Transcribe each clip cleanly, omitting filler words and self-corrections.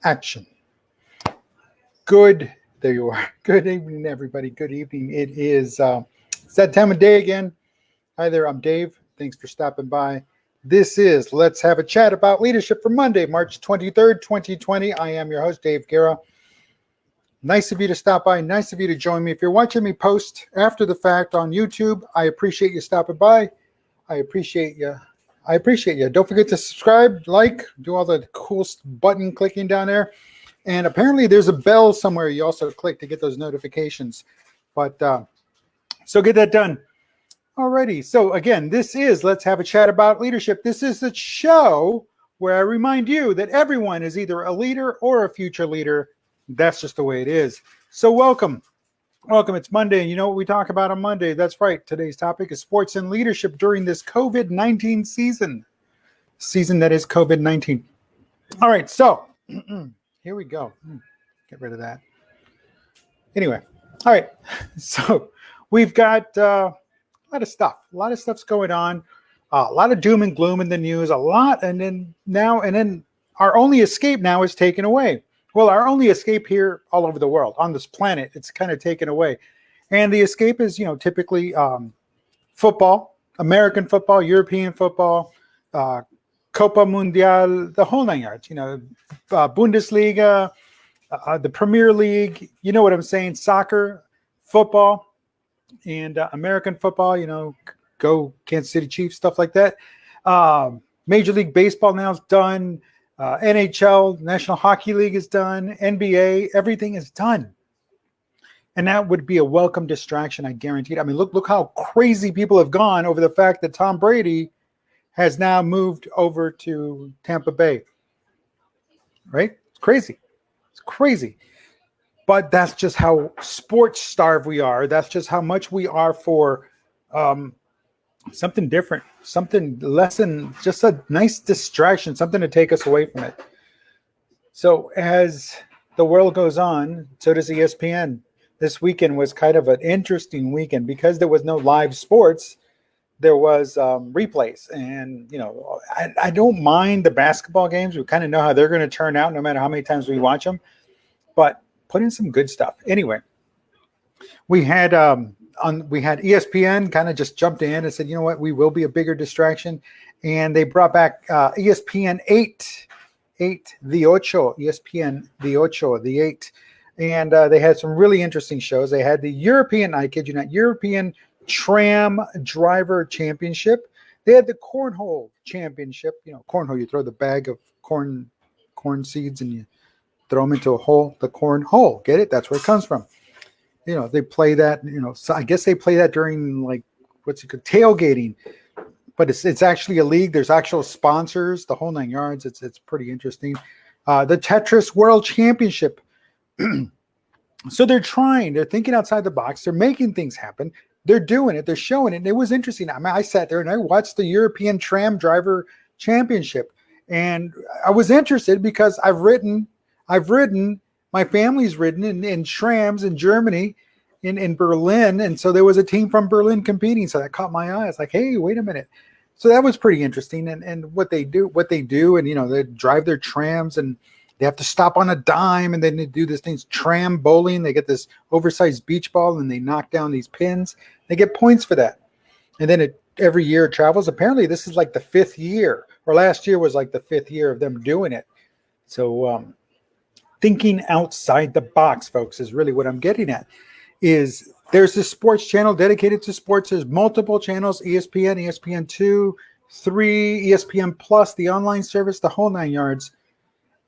Action. Good, there you are. Good evening, everybody. Good evening. It is it's that time of day again. Hi there, I'm Dave. Thanks for stopping by. This is Let's Have a Chat About Leadership for Monday, March 23rd, 2020. I am your host, Dave Guerra. Nice of you to stop by. Nice of you to join me. If you're watching me post after the fact on YouTube, I appreciate you stopping by. I appreciate you. Don't forget to subscribe, like, do all the cool button clicking down there. And apparently there's a bell somewhere you also click to get those notifications. But so get that done. Alrighty. So again, this is Let's Have a Chat About Leadership. This is the show where I remind you that everyone is either a leader or a future leader. That's just the way it is. So welcome. Welcome. It's Monday. And you know what we talk about on Monday? That's right. Today's topic is sports and leadership during this COVID-19 season. Season that is COVID-19. All right. So here we go. Get rid of that. Anyway. All right. So we've got a lot of stuff. A lot of stuff's going on. A lot of doom and gloom in the news. A lot. And then our only escape now is taken away. Well, our only escape here all over the world, on this planet, it's kind of taken away. And the escape is, typically football, American football, European football, Copa Mundial, the whole 9 yards, Bundesliga, the Premier League, you know what I'm saying, soccer, football, and American football, go Kansas City Chiefs, stuff like that. Major League Baseball now is done. NHL, National Hockey League is done. NBA, everything is done. And that would be a welcome distraction, I guarantee it. I mean, look how crazy people have gone over the fact that Tom Brady has now moved over to Tampa Bay. Right? It's crazy. It's crazy. But that's just how sports starved we are. That's just how much we are for something different, something less than just a nice distraction, something to take us away from it. So as the world goes on, so does ESPN. This weekend was kind of an interesting weekend because there was no live sports. There was replays. And, I don't mind the basketball games. We kind of know how they're going to turn out no matter how many times we watch them. But put in some good stuff. Anyway, we had ESPN kind of just jumped in and said, you know what, we will be a bigger distraction. And they brought back ESPN 8, the Ocho, ESPN, the Ocho, the 8. And they had some really interesting shows. They had the European, I kid you not, European Tram Driver Championship. They had the Cornhole Championship. Cornhole, you throw the bag of corn seeds and you throw them into a hole, the cornhole. Get it? That's where it comes from. They play that, so I guess they play that during tailgating, but it's actually a league. There's actual sponsors, the whole 9 yards. It's pretty interesting. The Tetris World Championship. So they're thinking outside the box. They're making things happen. They're doing it. They're showing it. And it was interesting. I mean, I sat there and I watched the European Tram Driver Championship, and I was interested because I've ridden, my family's ridden in trams in Germany, in Berlin. And so there was a team from Berlin competing. So that caught my eye. It's like, hey, wait a minute. So that was pretty interesting. And what they do, and, they drive their trams and they have to stop on a dime. And then they do this thing's tram bowling. They get this oversized beach ball and they knock down these pins. They get points for that. And then every year it travels. Apparently this is like the 5th year, or last year was like the 5th year of them doing it. So, thinking outside the box, folks, is really what I'm getting at. Is there's this sports channel dedicated to sports. There's multiple channels: ESPN, ESPN2, 3, ESPN Plus, the online service, the whole 9 yards.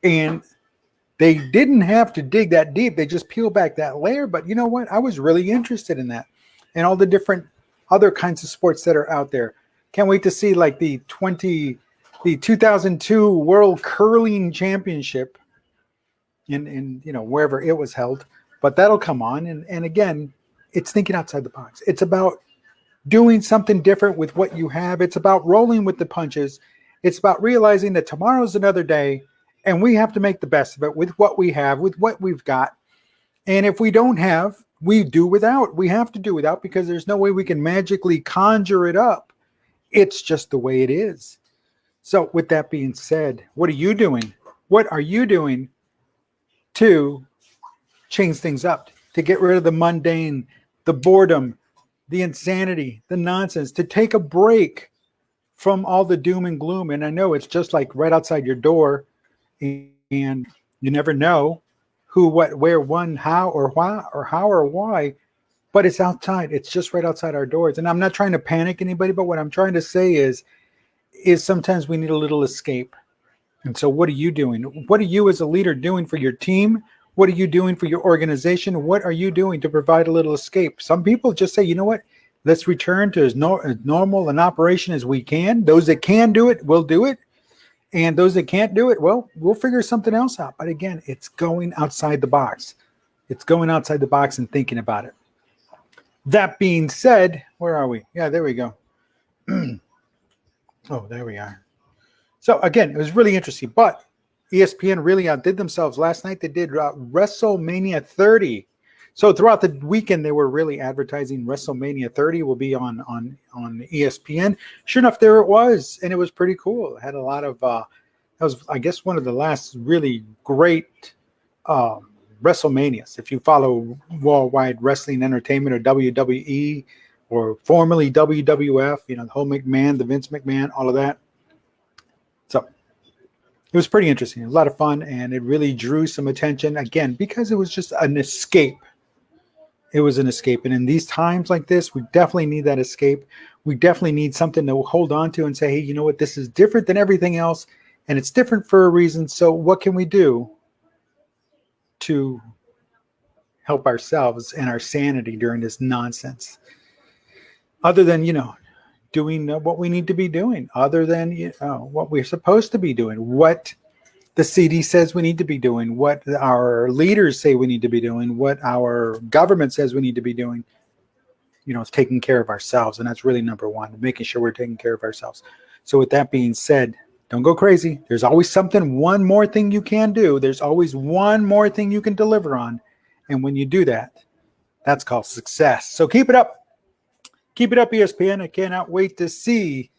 And they didn't have to dig that deep. They just peel back that layer. But you know what? I was really interested in that and all the different other kinds of sports that are out there. Can't wait to see like the 2002 World Curling Championship in wherever it was held, but that'll come on. And again, it's thinking outside the box. It's about doing something different with what you have. It's about rolling with the punches. It's about realizing that tomorrow's another day and we have to make the best of it with what we have, with what we've got. And if we don't have, we do without. We have to do without because there's no way we can magically conjure it up. It's just the way it is. So with that being said, what are you doing? What are you doing to change things up, to get rid of the mundane, the boredom, the insanity, the nonsense, to take a break from all the doom and gloom. And I know it's just like right outside your door, and you never know who, what, where, when, how, or why, but it's outside. It's just right outside our doors. And I'm not trying to panic anybody, but what I'm trying to say is sometimes we need a little escape. And so what are you doing? What are you as a leader doing for your team? What are you doing for your organization? What are you doing to provide a little escape? Some people just say, you know what? Let's return to as normal an operation as we can. Those that can do it, will do it. And those that can't do it, well, we'll figure something else out. But again, it's going outside the box. It's going outside the box and thinking about it. That being said, where are we? Yeah, there we go. Oh, there we are. So again, it was really interesting. But ESPN really outdid themselves last night. They did WrestleMania 30. So throughout the weekend, they were really advertising WrestleMania 30 will be on ESPN. Sure enough, there it was, and it was pretty cool. It had a lot of that was, I guess, one of the last really great WrestleManias. If you follow Worldwide Wrestling Entertainment or WWE or formerly WWF, the whole McMahon, the Vince McMahon, all of that. So it was pretty interesting, a lot of fun, and it really drew some attention again because it was just an escape. It was an escape. And in these times like this, we definitely need that escape. We definitely need something to hold on to and say, hey, you know what? This is different than everything else, and it's different for a reason. So what can we do to help ourselves and our sanity during this nonsense? Other than, doing what we need to be doing, other than what we're supposed to be doing, what the CD says we need to be doing, what our leaders say we need to be doing, what our government says we need to be doing, it's taking care of ourselves. And that's really number one, making sure we're taking care of ourselves. So with that being said, don't go crazy. There's always one more thing you can do. There's always one more thing you can deliver on. And when you do that, that's called success. So keep it up. Keep it up, ESPN. I cannot wait to see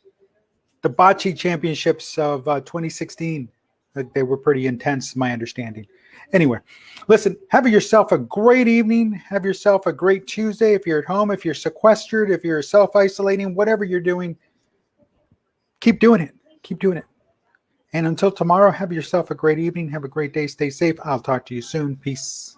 the Bocce Championships of 2016. They were pretty intense, my understanding. Anyway, listen, have yourself a great evening. Have yourself a great Tuesday. If you're at home, if you're sequestered, if you're self-isolating, whatever you're doing, keep doing it. Keep doing it. And until tomorrow, have yourself a great evening. Have a great day. Stay safe. I'll talk to you soon. Peace.